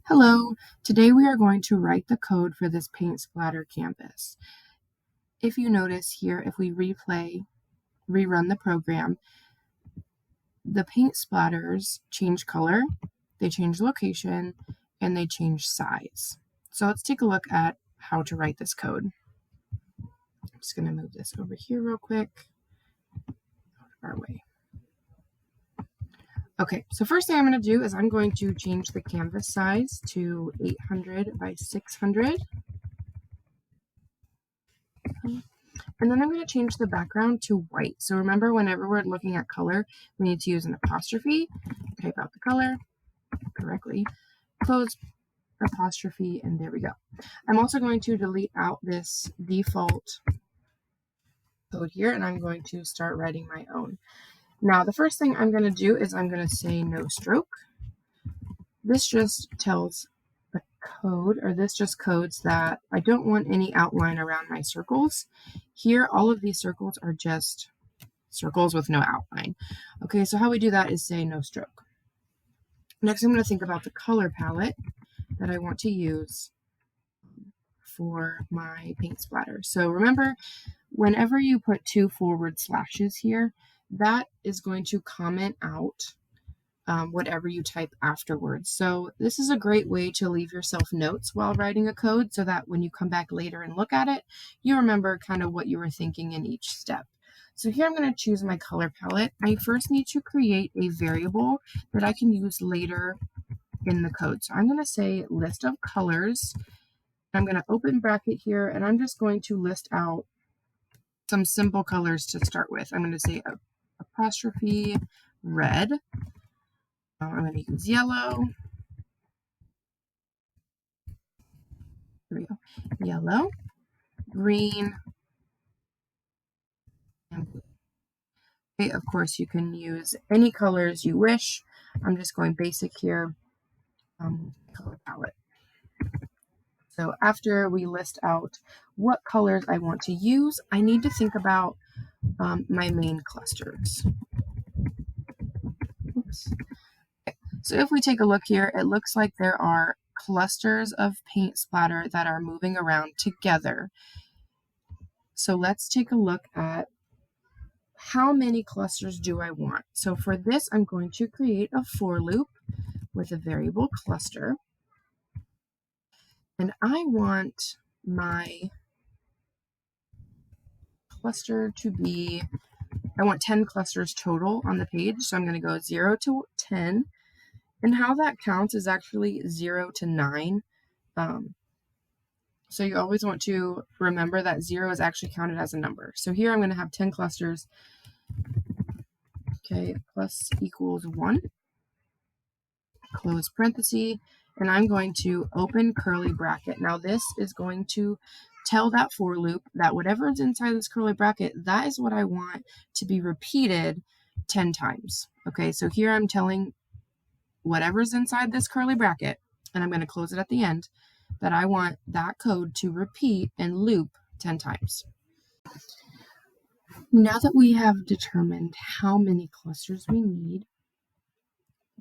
Hello, today we are going to write the code for this paint splatter canvas. If you notice here, if we rerun the program, the paint splatters change color, they change location, and they change size. So let's take a look at how to write this code. I'm just going to move this over here real quick, out of our way. Okay, so first thing I'm going to do is I'm going to change the canvas size to 800 by 600. And then I'm going to change the background to white. So remember, whenever we're looking at color, we need to use an apostrophe, type out the color correctly, close apostrophe, and there we go. I'm also going to delete out this default code here, and I'm going to start writing my own. Now, the first thing I'm going to do is I'm going to say no stroke. This just tells the code, or this just codes that I don't want any outline around my circles. Here, all of these circles are just circles with no outline. Okay, so how we do that is say no stroke. Next, I'm going to think about the color palette that I want to use for my paint splatter. So remember, whenever you put 2 forward slashes here, that is going to comment out whatever you type afterwards. So this is a great way to leave yourself notes while writing a code so that when you come back later and look at it, you remember kind of what you were thinking in each step. So here I'm going to choose my color palette. I first need to create a variable that I can use later in the code. So I'm going to say list of colors. I'm going to open bracket here, and I'm just going to list out some simple colors to start with. I'm going to say apostrophe red. I'm going to use yellow. There we go. Yellow, green, and blue. Okay, of course, you can use any colors you wish. I'm just going basic here. Color palette. So after we list out what colors I want to use, I need to think about my main clusters. Oops. Okay. So if we take a look here, it looks like there are clusters of paint splatter that are moving around together. So let's take a look at how many clusters do I want. So for this, I'm going to create a for loop with a variable cluster. And I want my cluster to be, I want 10 clusters total on the page. So I'm going to go 0 to 10. And how that counts is actually 0 to 9. So you always want to remember that 0 is actually counted as a number. So here I'm going to have 10 clusters. Okay, plus equals 1. Close parenthesis. And I'm going to open curly bracket. Now this is going to tell that for loop that whatever is inside this curly bracket, that is what I want to be repeated 10 times. Okay, so here I'm telling whatever's inside this curly bracket, and I'm going to close it at the end, that I want that code to repeat and loop 10 times. Now that we have determined how many clusters we need,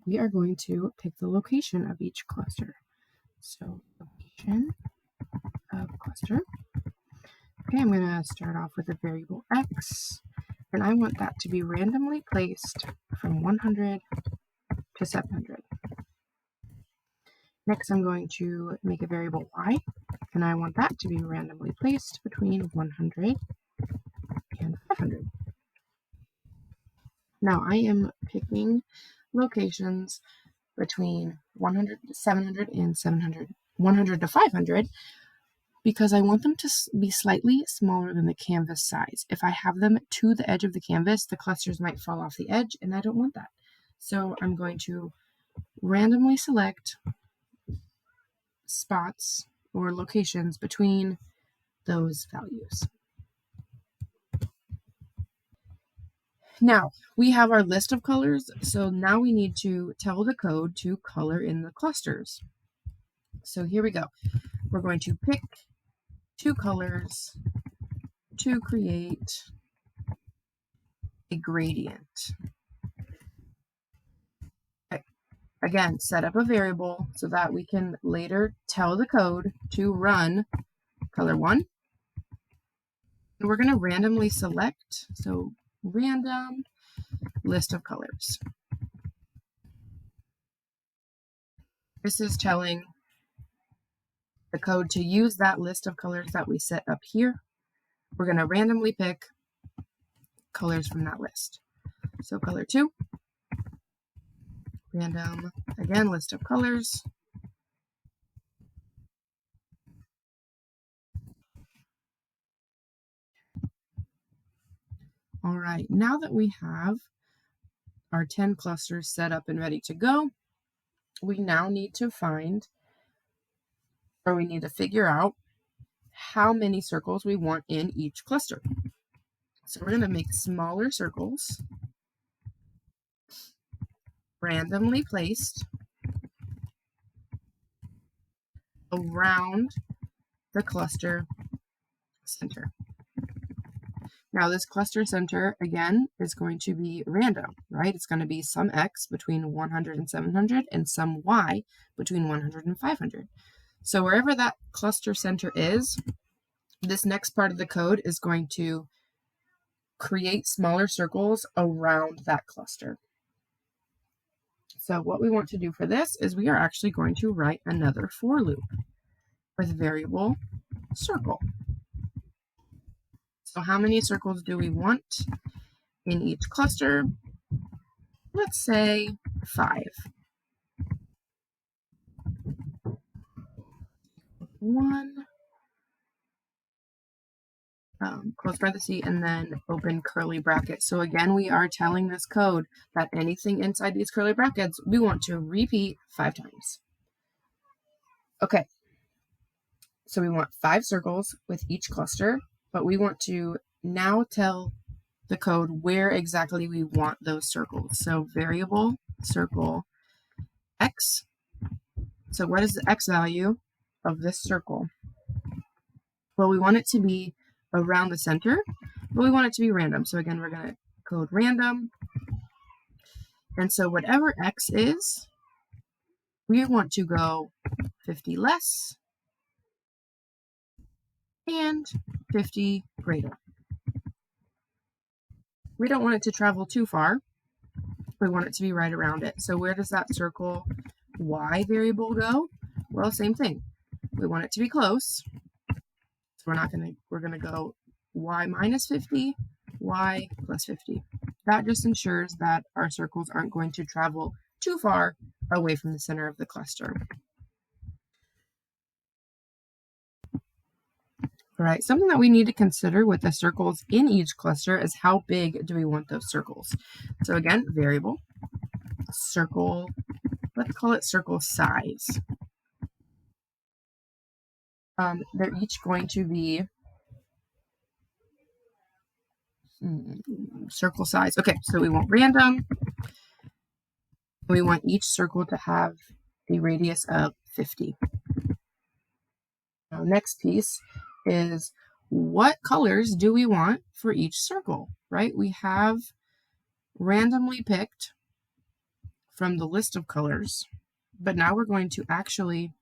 we are going to pick the location of each cluster. So location of cluster. Okay, I'm going to start off with a variable x, and I want that to be randomly placed from 100 to 700. Next, I'm going to make a variable y, and I want that to be randomly placed between 100 and 500. Now, I am picking locations between 100 to 700 and 100 to 500, because I want them to be slightly smaller than the canvas size. If I have them to the edge of the canvas, the clusters might fall off the edge, and I don't want that. So I'm going to randomly select spots or locations between those values. Now we have our list of colors, so now we need to tell the code to color in the clusters. So here we go. We're going to pick 2 colors to create a gradient. Okay. Again, set up a variable so that we can later tell the code to run color 1. And we're going to randomly select, so random list of colors. This is telling the code to use that list of colors that we set up here. We're going to randomly pick colors from that list. So color 2, random, again, list of colors. All right, now that we have our 10 clusters set up and ready to go, we now need to find, or we need to figure out how many circles we want in each cluster. So we're going to make smaller circles, randomly placed around the cluster center. Now this cluster center, again, is going to be random, right? It's going to be some x between 100 and 700 and some y between 100 and 500. So wherever that cluster center is, this next part of the code is going to create smaller circles around that cluster. So what we want to do for this is we are actually going to write another for loop with variable circle. So how many circles do we want in each cluster? Let's say 5. 1, close parenthesis, and then open curly bracket. So again, we are telling this code that anything inside these curly brackets, we want to repeat 5 times. Okay, so we want 5 circles with each cluster, but we want to now tell the code where exactly we want those circles. So variable circle x. So what is the x value of this circle? Well, we want it to be around the center, but we want it to be random. So again, we're going to code random. And so whatever x is, we want to go 50 less and 50 greater. We don't want it to travel too far. We want it to be right around it. So where does that circle y variable go? Well, same thing. We want it to be close. So we're gonna go y minus 50, y plus 50. That just ensures that our circles aren't going to travel too far away from the center of the cluster. All right, something that we need to consider with the circles in each cluster is how big do we want those circles. So again, variable, circle, let's call it circle size. They're each going to be circle size. Okay, so we want random. We want each circle to have a radius of 50. Now, next piece is what colors do we want for each circle, right? We have randomly picked from the list of colors, but now we're going to actually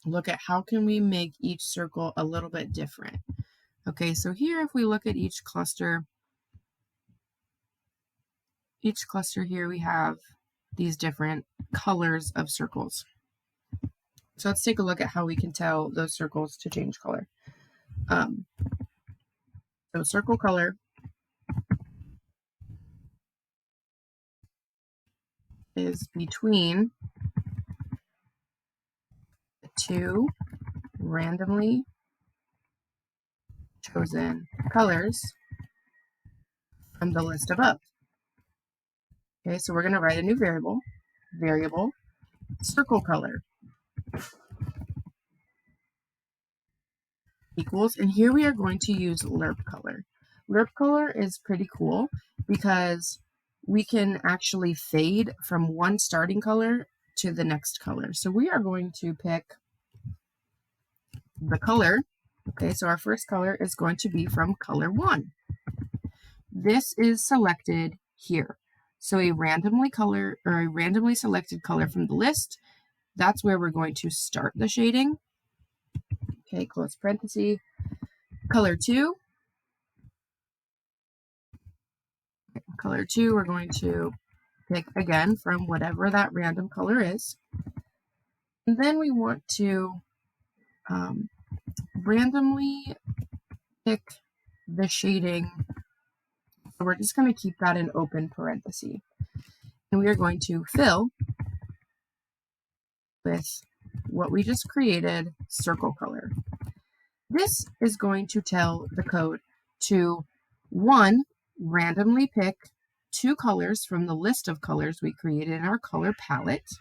look at how can we make each circle a little bit different. Okay, so here if we look at each cluster here we have these different colors of circles. So let's take a look at how we can tell those circles to change color. So circle color is between the 2 randomly chosen colors from the list above. Okay, so we're going to write a new variable circle color equals, and here we are going to use lerp color. Lerp color is pretty cool because we can actually fade from one starting color to the next color. So we are going to pick the color. Okay, so our first color is going to be from color 1. This is selected here. So a randomly selected color from the list, that's where we're going to start the shading. Okay, close parenthesis. Color 2. Color 2, we're going to pick again from whatever that random color is. And then we want to randomly pick the shading. So we're just going to keep that in open parenthesis. And we are going to fill with what we just created, circle color. This is going to tell the code to, 1, randomly pick 2 colors from the list of colors we created in our color palette.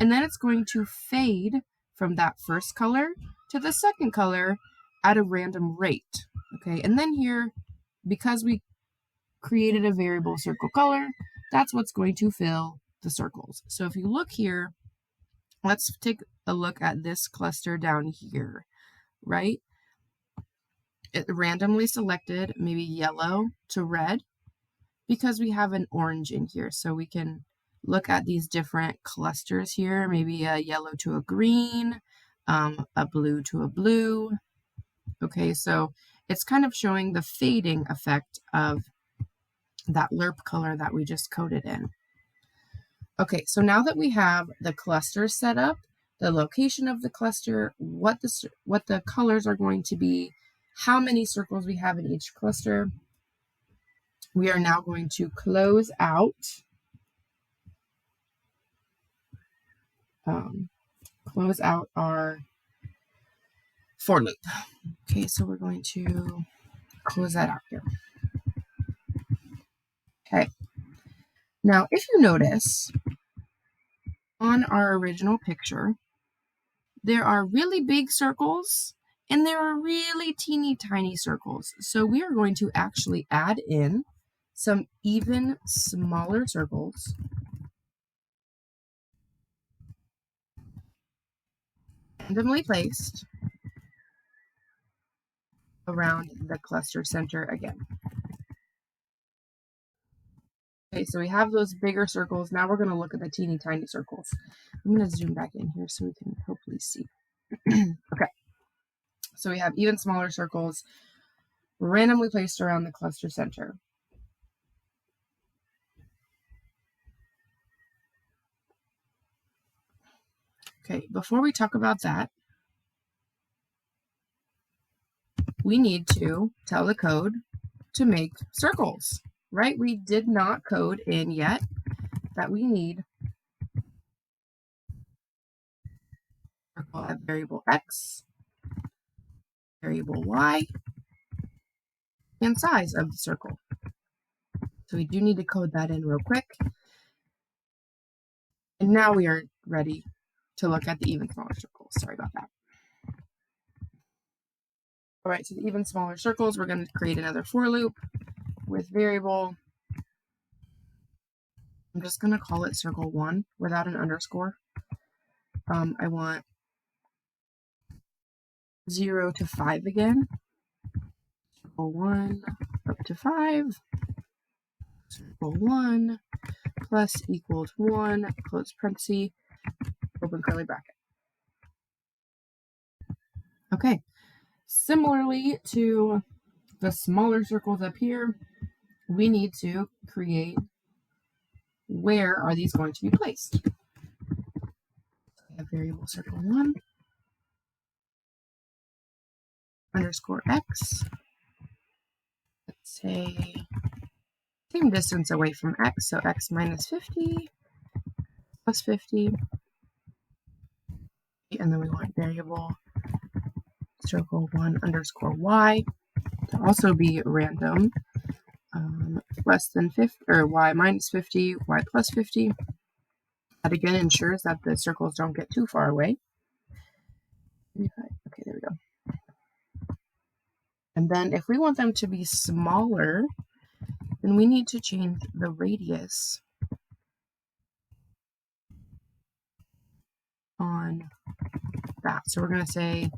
And then it's going to fade from that first color to the second color at a random rate. Okay, and then here, because we created a variable circle color, that's what's going to fill the circles. So if you look here, let's take a look at this cluster down here, right? It randomly selected maybe yellow to red because we have an orange in here. So we can look at these different clusters here, maybe a yellow to a green, a blue to a blue. Okay, so it's kind of showing the fading effect of that lerp color that we just coded in. Okay, so now that we have the cluster set up, the location of the cluster, what the colors are going to be, how many circles we have in each cluster, we are now going to close out our for loop. Okay, so we're going to close that out here. Okay, now if you notice on our original picture, there are really big circles and there are really teeny tiny circles. So we are going to actually add in some even smaller circles randomly placed around the cluster center again. Okay, so we have those bigger circles. Now we're going to look at the teeny tiny circles. I'm going to zoom back in here so we can hopefully see. Okay, so we have even smaller circles randomly placed around the cluster center. Okay, before we talk about that, we need to tell the code to make circles, right? We did not code in yet that we need circle at variable x, variable y, and size of the circle. So we do need to code that in real quick. And now we are ready to look at the even smaller circles. Sorry about that. All right, so the even smaller circles, we're going to create another for loop with variable. I'm just going to call it circle 1 without an underscore. I want 0 to 5 again. Circle 1 up to 5. Circle 1 plus equals 1, close parenthesis, open curly bracket. Okay, similarly to the smaller circles up here, we need to create where are these going to be placed. We have variable circle 1 underscore x. Let's say same distance away from x, so x minus 50 plus 50. And then we want variable circle 1 underscore y to also be random, less than 50, or y minus 50, y plus 50. That again ensures that the circles don't get too far away. Okay, there we go. And then if we want them to be smaller, then we need to change the radius on that. So we're going to say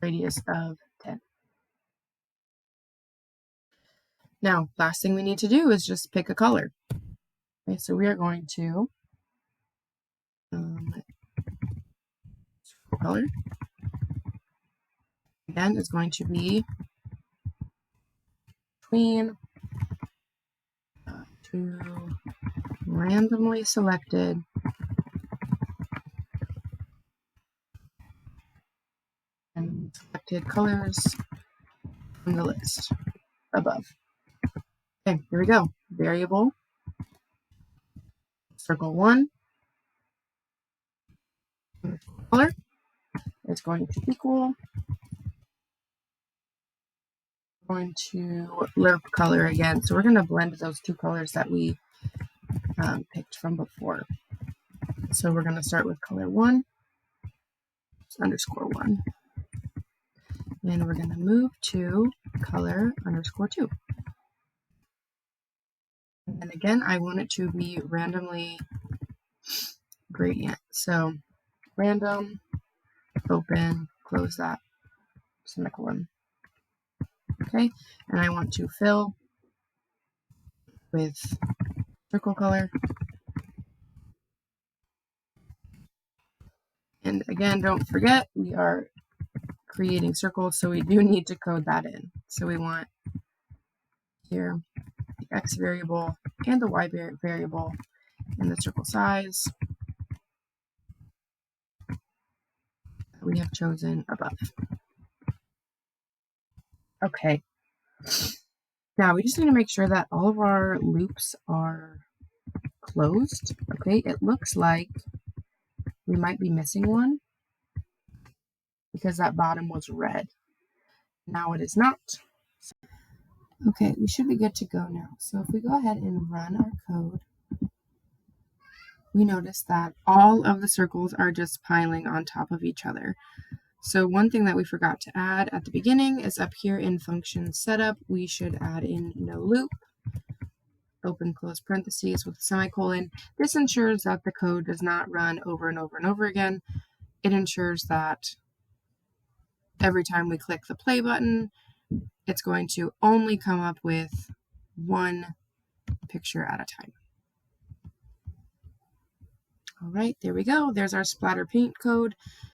radius of 10. Now, last thing we need to do is just pick a color. Okay, so we are going to color. Again, is going to be between two randomly selected and selected colors from the list above. Okay, here we go. Variable, circle 1, color is going to equal, going to lerp color again. So we're going to blend those two colors that we picked from before. So we're going to start with color 1, underscore 1. And we're going to move to color underscore 2. And then again, I want it to be randomly gradient. So random, open, close that, semicolon. Okay, and I want to fill with circle color. And again, don't forget, we are creating circles, so we do need to code that in. So we want here the x variable and the y variable and the circle size that we have chosen above. Okay. Now we just need to make sure that all of our loops are closed. Okay, it looks like we might be missing one because that bottom was red. Now it is not. Okay, we should be good to go now. So if we go ahead and run our code, we notice that all of the circles are just piling on top of each other. So one thing that we forgot to add at the beginning is up here in function setup, we should add in no loop, open close parentheses with a semicolon. This ensures that the code does not run over and over and over again. It ensures that every time we click the play button, it's going to only come up with one picture at a time. All right, there we go. There's our Splatter paint code.